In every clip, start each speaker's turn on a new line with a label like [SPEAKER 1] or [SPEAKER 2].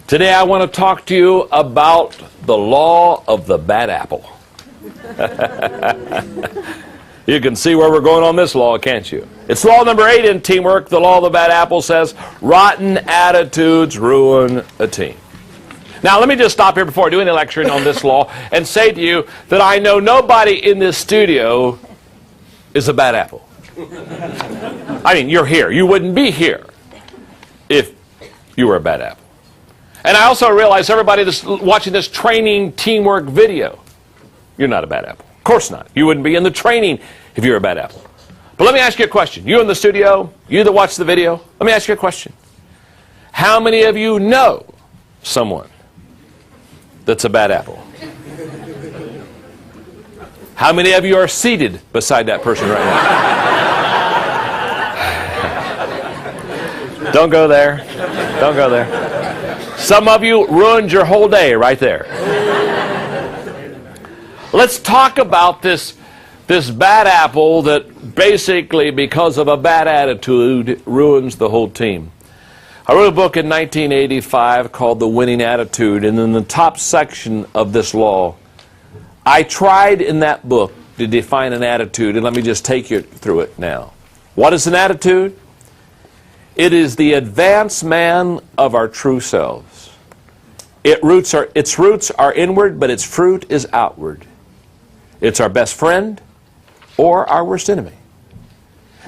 [SPEAKER 1] Today I want to talk to you about the law of the bad apple. You can see where we're going on this law, can't you? It's law number 8 in teamwork. The law of the bad apple says, rotten attitudes ruin a team. Now, let me just stop here before I do any lecturing on this law and say to you that I know nobody in this studio is a bad apple. I mean, you're here. You wouldn't be here if you were a bad apple. And I also realize everybody that's watching this training teamwork video, you're not a bad apple. Of course not. You wouldn't be in the training if you're a bad apple. But let me ask you a question. You in the studio, you that watch the video, let me ask you a question. How many of you know someone that's a bad apple? How many of you are seated beside that person right now? Don't go there. Don't go there. Some of you ruined your whole day right there. Let's talk about this bad apple that basically, because of a bad attitude, ruins the whole team. I wrote a book in 1985 called The Winning Attitude, and in the top section of this law, I tried in that book to define an attitude, and let me just take you through it now. What is an attitude? It is the advanced man of our true selves. Its roots are inward, but its fruit is outward. It's our best friend or our worst enemy.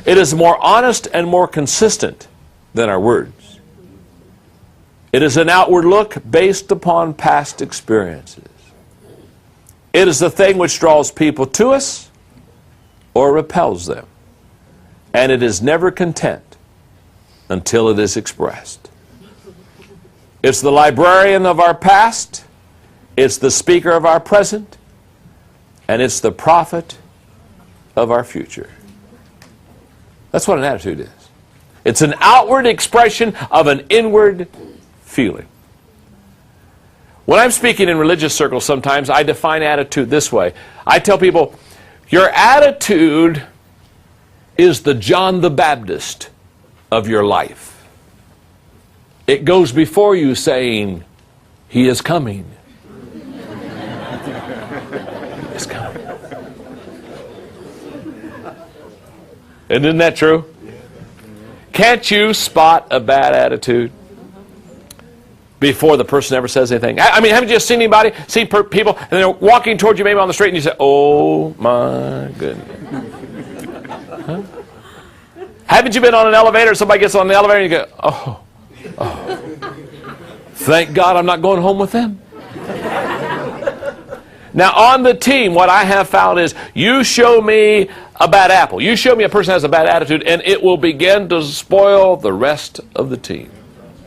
[SPEAKER 1] It is more honest and more consistent than our words. It is an outward look based upon past experiences. It is the thing which draws people to us or repels them. And it is never content until it is expressed. It's the librarian of our past, it's the speaker of our present, and it's the prophet of our future. That's what an attitude is. It's an outward expression of an inward feeling. When I'm speaking in religious circles sometimes, I define attitude this way. I tell people, your attitude is the John the Baptist of your life. It goes before you saying, he is coming. He is coming. Isn't that true? Can't you spot a bad attitude before the person ever says anything? I mean, haven't you seen anybody, seen people, and they're walking towards you maybe on the street, and you say, oh my goodness. Huh? Haven't you been on an elevator, somebody gets on the elevator, and you go, oh, thank God I'm not going home with them. Now, on the team, what I have found is, you show me a bad apple, you show me a person has a bad attitude, and it will begin to spoil the rest of the team.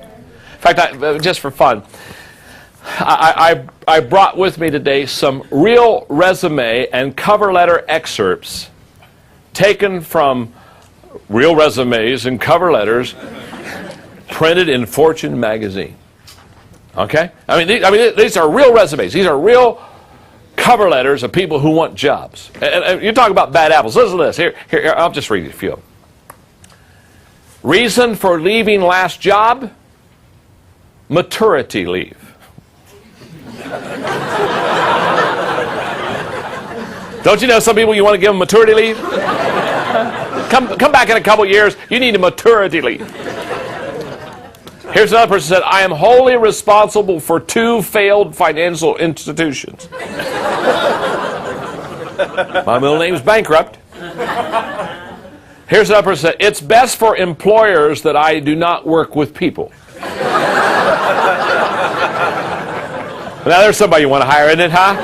[SPEAKER 1] In fact, just for fun, I brought with me today some real resume and cover letter excerpts taken from real resumes and cover letters printed in Fortune magazine. Okay? I mean, these are real resumes. These are real cover letters of people who want jobs. And you talk about bad apples. Listen to this. Here, I'll just read a few of them. Reason for leaving last job? Maturity leave. Don't you know some people you want to give them maturity leave? Come back in a couple years, you need a maturity leave. Here's another person who said, I am wholly responsible for 2 failed financial institutions. My middle name's bankrupt. Here's another person who said, it's best for employers that I do not work with people. Now there's somebody you want to hire, isn't it, huh?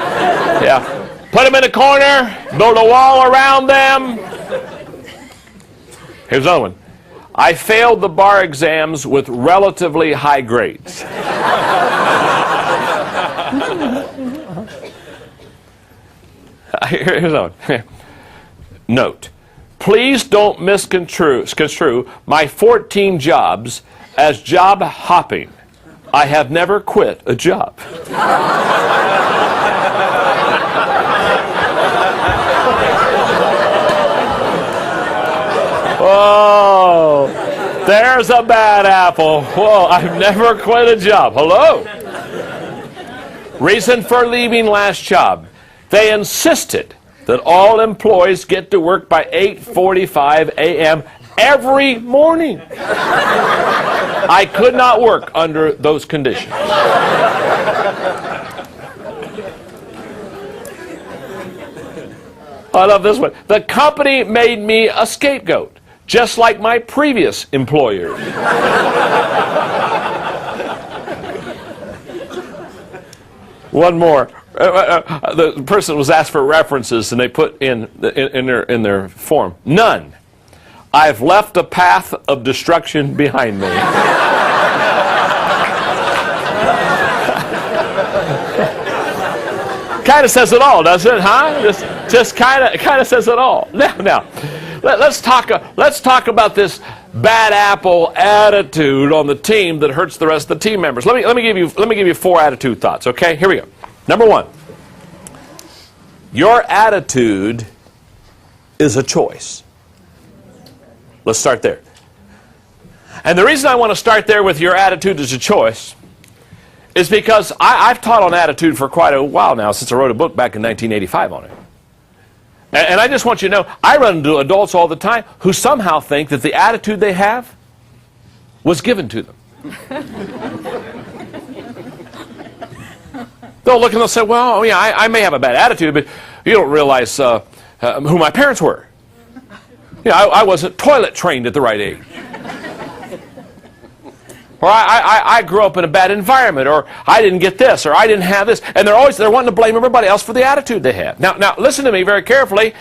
[SPEAKER 1] Yeah. Put them in a corner, build a wall around them. Here's another one. I failed the bar exams with relatively high grades. Here's another one. Note, please don't misconstrue my 14 jobs as job hopping. I have never quit a job. Oh, there There's a bad apple. Whoa, I've never quit a job. Hello? Reason for leaving last job. They insisted that all employees get to work by 8:45 a.m. every morning. I could not work under those conditions. I love this one. The company made me a scapegoat, just like my previous employers. One more. The person was asked for references, and they put in their form, none. I've left a path of destruction behind me. Kind of says it all, doesn't it? Huh? Just kind of says it all. Now, let's talk about this bad apple attitude on the team that hurts the rest of the team members. Let me give you 4 attitude thoughts. Okay, here we go. Number 1, your attitude is a choice. Let's start there. And the reason I want to start there with your attitude is a choice is because I've taught on attitude for quite a while now, since I wrote a book back in 1985 on it. And I just want you to know, I run into adults all the time who somehow think that the attitude they have was given to them. They'll look and they'll say, well, yeah, I may have a bad attitude, but you don't realize who my parents were. You know, I wasn't toilet trained at the right age. Or I grew up in a bad environment, or I didn't get this, or I didn't have this. And they're wanting to blame everybody else for the attitude they have. Now listen to me very carefully.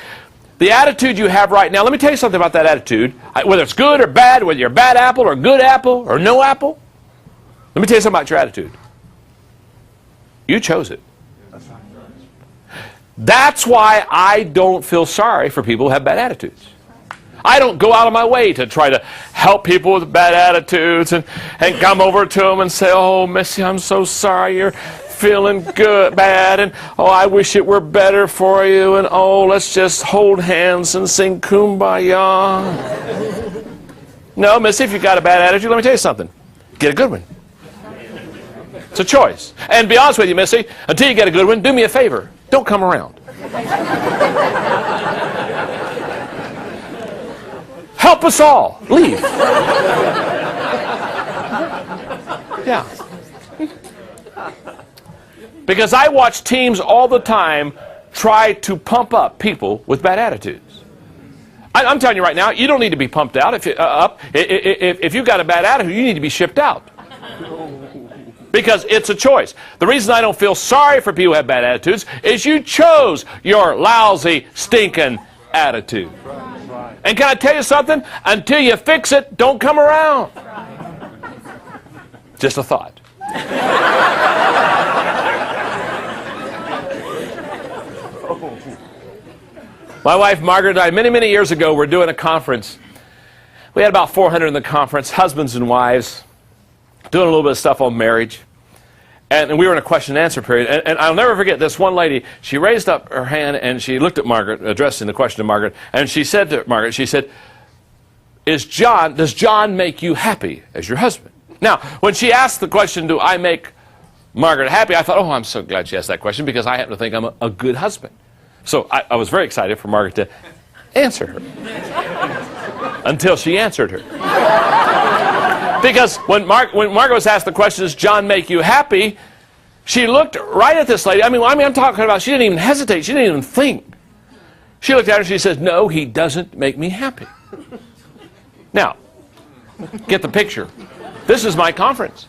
[SPEAKER 1] The attitude you have right now, let me tell you something about that attitude. Whether it's good or bad, whether you're a bad apple or a good apple or no apple, let me tell you something about your attitude. You chose it. That's why I don't feel sorry for people who have bad attitudes. I don't go out of my way to try to help people with bad attitudes and come over to them and say, oh, Missy, I'm so sorry you're feeling bad, and oh, I wish it were better for you, and oh, let's just hold hands and sing Kumbaya. No, Missy, if you've got a bad attitude, let me tell you something. Get a good one. It's a choice. And be honest with you, Missy, until you get a good one, do me a favor. Don't come around. Help us all. Leave. Yeah. Because I watch teams all the time try to pump up people with bad attitudes. I'm telling you right now, you don't need to be pumped out. If you've got a bad attitude, you need to be shipped out. Because it's a choice. The reason I don't feel sorry for people who have bad attitudes is you chose your lousy, stinking attitude. And can I tell you something? Until you fix it, don't come around. Just a thought. My wife Margaret and I, many years ago, were doing a conference. We had about 400 in the conference, husbands and wives, doing a little bit of stuff on marriage. And we were in a question and answer period. And I'll never forget this one lady. She raised up her hand and she looked at Margaret, addressing the question to Margaret. And she said to Margaret, she said, does John make you happy as your husband? Now, when she asked the question, do I make Margaret happy? I thought, oh, I'm so glad she asked that question because I happen to think I'm a good husband. So I was very excited for Margaret to answer her. Until she answered her. Because when Margaret was asked the question, does John make you happy? She looked right at this lady. I mean, I'm talking about, she didn't even hesitate. She didn't even think. She looked at her and she said, no, he doesn't make me happy. Now, get the picture. This is my conference.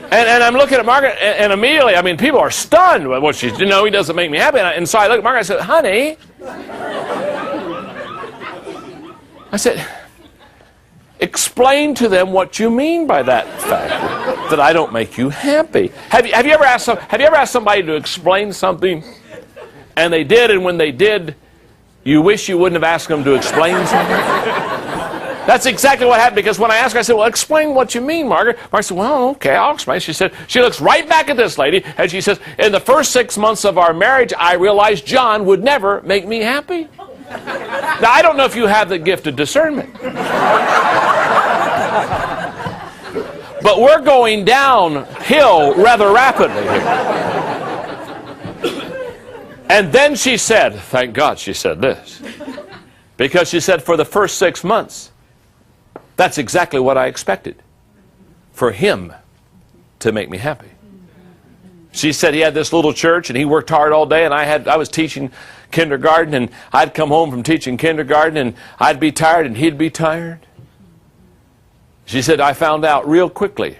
[SPEAKER 1] And I'm looking at Margaret, and immediately, I mean, people are stunned with what she's, he doesn't make me happy. And so I look at Margaret, I said, honey, I said, explain to them what you mean by that fact, that I don't make you happy. Have you ever asked somebody to explain something, and they did, and when they did, you wish you wouldn't have asked them to explain something? That's exactly what happened, because when I asked her, I said, well, explain what you mean, Margaret. Margaret said, well, okay, I'll explain. She said, she looks right back at this lady, and she says, in the first 6 months of our marriage, I realized John would never make me happy. Now, I don't know if you have the gift of discernment. But we're going downhill rather rapidly here. And then she said, thank God she said this, because she said, for the first 6 months, that's exactly what I expected, for him to make me happy. She said he had this little church and he worked hard all day, and I was teaching kindergarten, and I'd come home from teaching kindergarten and I'd be tired and he'd be tired. She said, I found out real quickly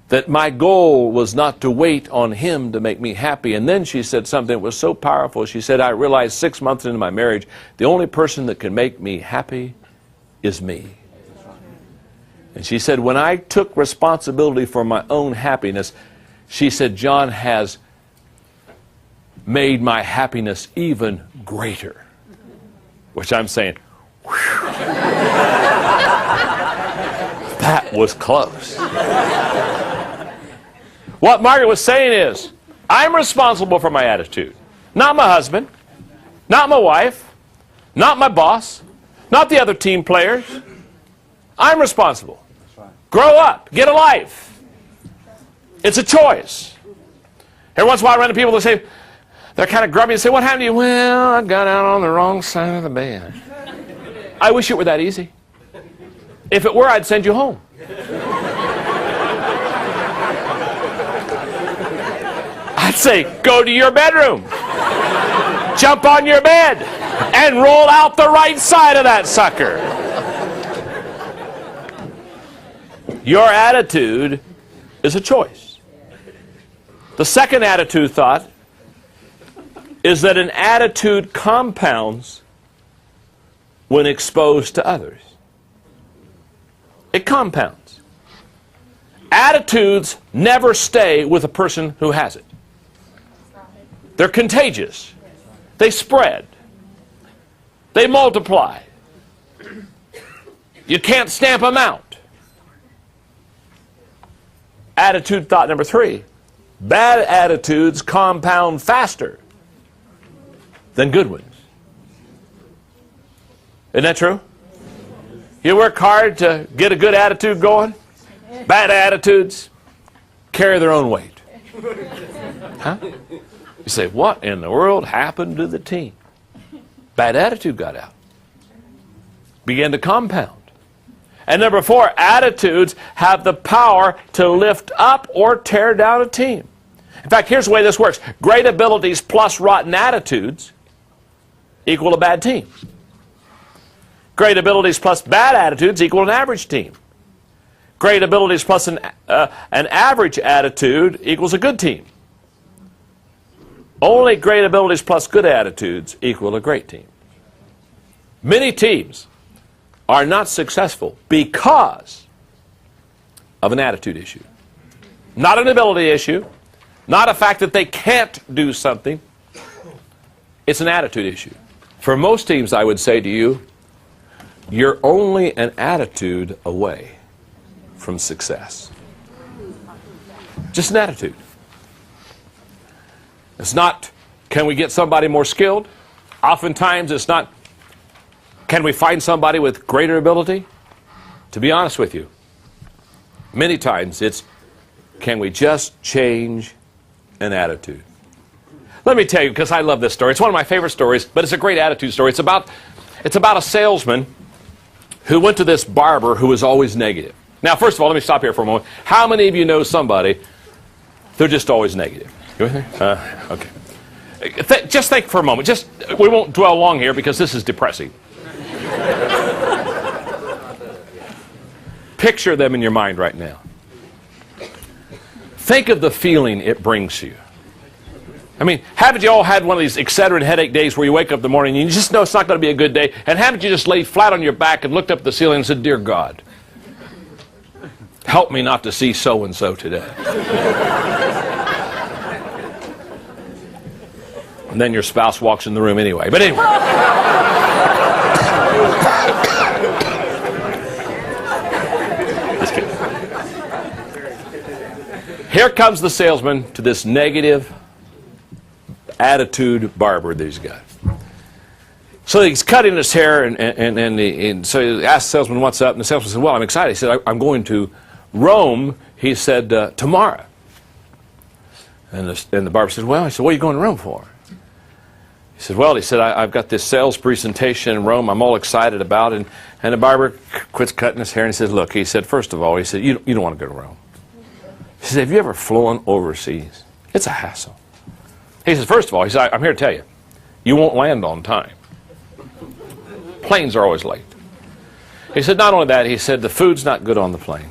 [SPEAKER 1] that my goal was not to wait on him to make me happy. And then she said something that was so powerful. She said, I realized 6 months into my marriage, the only person that can make me happy is me. And she said, when I took responsibility for my own happiness, she said, John has made my happiness even greater. Which I'm saying, whew. That was close. What Margaret was saying is, I'm responsible for my attitude. Not my husband, not my wife, not my boss, not the other team players. I'm responsible. Grow up. Get a life. It's a choice. Every once in a while I run into people that say, they're kind of grubby and say, what happened to you? Well, I got out on the wrong side of the bed. I wish it were that easy. If it were, I'd send you home. I'd say, go to your bedroom, jump on your bed, and roll out the right side of that sucker. Your attitude is a choice. The second attitude thought is that an attitude compounds when exposed to others. It compounds. Attitudes never stay with a person who has it. They're contagious. They spread. They multiply. You can't stamp them out. Attitude thought number 3. Bad attitudes compound faster than good ones. Isn't that true? You work hard to get a good attitude going. Bad attitudes carry their own weight. Huh? You say, what in the world happened to the team? Bad attitude got out. Began to compound. And number 4, attitudes have the power to lift up or tear down a team. In fact, here's the way this works. Great abilities plus rotten attitudes equal a bad team. Great abilities plus bad attitudes equal an average team. Great abilities plus an average attitude equals a good team. Only great abilities plus good attitudes equal a great team. Many teams are not successful because of an attitude issue. Not an ability issue, not a fact that they can't do something. It's an attitude issue. For most teams, I would say to you, you're only an attitude away from success. Just an attitude. It's not, can we get somebody more skilled? Oftentimes it's not, can we find somebody with greater ability? To be honest with you, many times it's, can we just change an attitude? Let me tell you, because I love this story. It's one of my favorite stories, but it's a great attitude story. It's about a salesman who went to this barber who was always negative. Now, first of all, let me stop here for a moment. How many of you know somebody, they're just always negative? You with me? Okay. Just think for a moment. We won't dwell long here because this is depressing. Picture them in your mind right now. Think of the feeling it brings you. I mean, haven't you all had one of these Excedrin headache days where you wake up in the morning and you just know it's not going to be a good day, and haven't you just laid flat on your back and looked up at the ceiling and said, Dear God, help me not to see so-and-so today. And then your spouse walks in the room anyway. But anyway. Just kidding. Here comes the salesman to this negative attitude barber that he's got. So he's cutting his hair, and so he asked the salesman what's up, and the salesman said, well, I'm excited. He said, I'm going to Rome, he said, tomorrow. And the barber said, well, he said, what are you going to Rome for? He said, well, I've got this sales presentation in Rome I'm all excited about. And the barber quits cutting his hair and he says, look, he said, first of all, he said, you don't want to go to Rome. He said, have you ever flown overseas? It's a hassle. He says, first of all, he said, I'm here to tell you, you won't land on time. Planes are always late. He said, not only that, he said, the food's not good on the plane.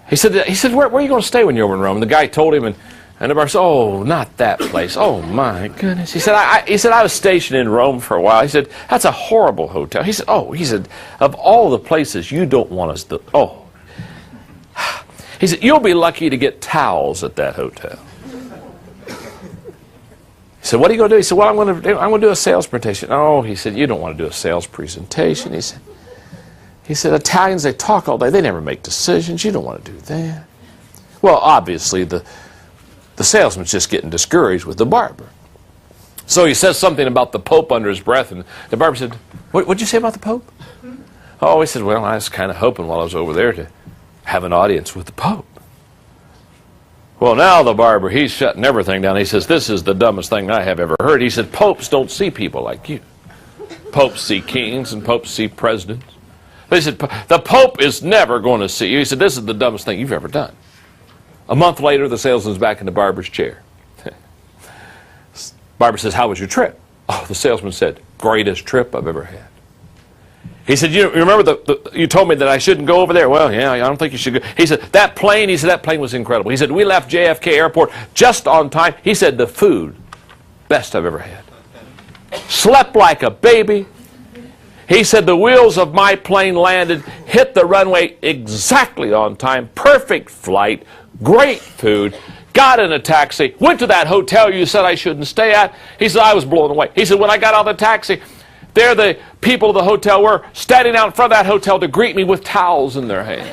[SPEAKER 1] He said, where are you going to stay when you're over in Rome? And the guy told him, and the barber said, oh, not that place. Oh, my goodness. He said, I was stationed in Rome for a while. He said, that's a horrible hotel. He said, of all the places you don't want us to, oh. He said, you'll be lucky to get towels at that hotel. He said, what are you going to do? He said, well, I'm going to do a sales presentation. Oh, he said, you don't want to do a sales presentation. He said, Italians, they talk all day. They never make decisions. You don't want to do that. Well, obviously, the salesman's just getting discouraged with the barber. So he says something about the Pope under his breath, and the barber said, what'd you say about the Pope? Oh, he said, well, I was kind of hoping while I was over there to have an audience with the Pope. Well, now the barber, he's shutting everything down. He says, this is the dumbest thing I have ever heard. He said, popes don't see people like you. Popes see kings and popes see presidents. They said, the Pope is never going to see you. He said, this is the dumbest thing you've ever done. A month later, the salesman's back in the barber's chair. Barber says, how was your trip? Oh, the salesman said, greatest trip I've ever had. He said, you remember you told me that I shouldn't go over there? Well, yeah, I don't think you should go. He said, that plane was incredible. He said, we left JFK Airport just on time. He said, the food, best I've ever had. Slept like a baby. He said, the wheels of my plane landed, hit the runway exactly on time, perfect flight, great food, got in a taxi, went to that hotel you said I shouldn't stay at. He said, I was blown away. He said, when I got out of the taxi, there the people of the hotel were standing out in front of that hotel to greet me with towels in their hands.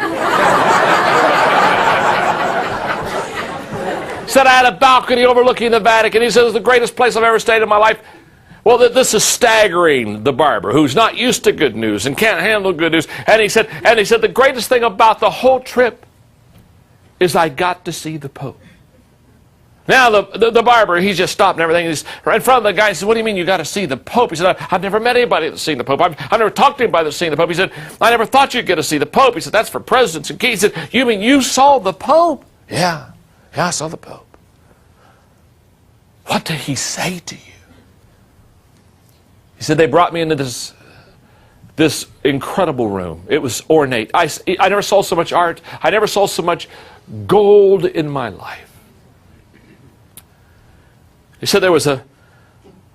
[SPEAKER 1] Said I had a balcony overlooking the Vatican. He said, it was the greatest place I've ever stayed in my life. Well, this is staggering the barber, who's not used to good news and can't handle good news. And he said, the greatest thing about the whole trip is I got to see the Pope. Now, the barber, he just stopped and everything. He's right in front of the guy. He said, what do you mean you got to see the Pope? He said, I've never met anybody that's seen the Pope. I've never talked to anybody that's seen the Pope. He said, I never thought you'd get to see the Pope. He said, that's for presidents and kings. He said, you mean you saw the Pope? Yeah, I saw the Pope. What did he say to you? He said, they brought me into this incredible room. It was ornate. I never saw so much art. I never saw so much gold in my life. He said there was a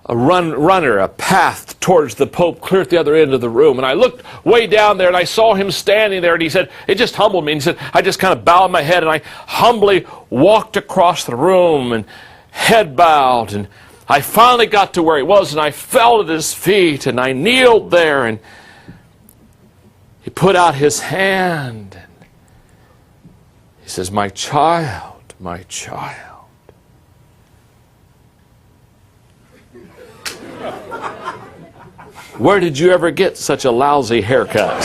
[SPEAKER 1] runner, a path towards the Pope clear at the other end of the room. And I looked way down there and I saw him standing there, and he said, it just humbled me. And he said, I just kind of bowed my head and I humbly walked across the room and head bowed, and I finally got to where he was, and I fell at his feet and I kneeled there, and he put out his hand and he says, my child, my child. Where did you ever get such a lousy haircut?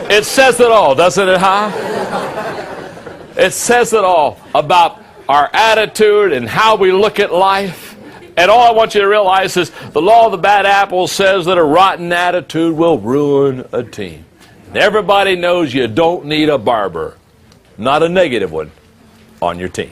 [SPEAKER 1] It says it all, doesn't it, huh? It says it all about our attitude and how we look at life. And all I want you to realize is the law of the bad apple says that a rotten attitude will ruin a team. And everybody knows you don't need a barber, not a negative one, on your team.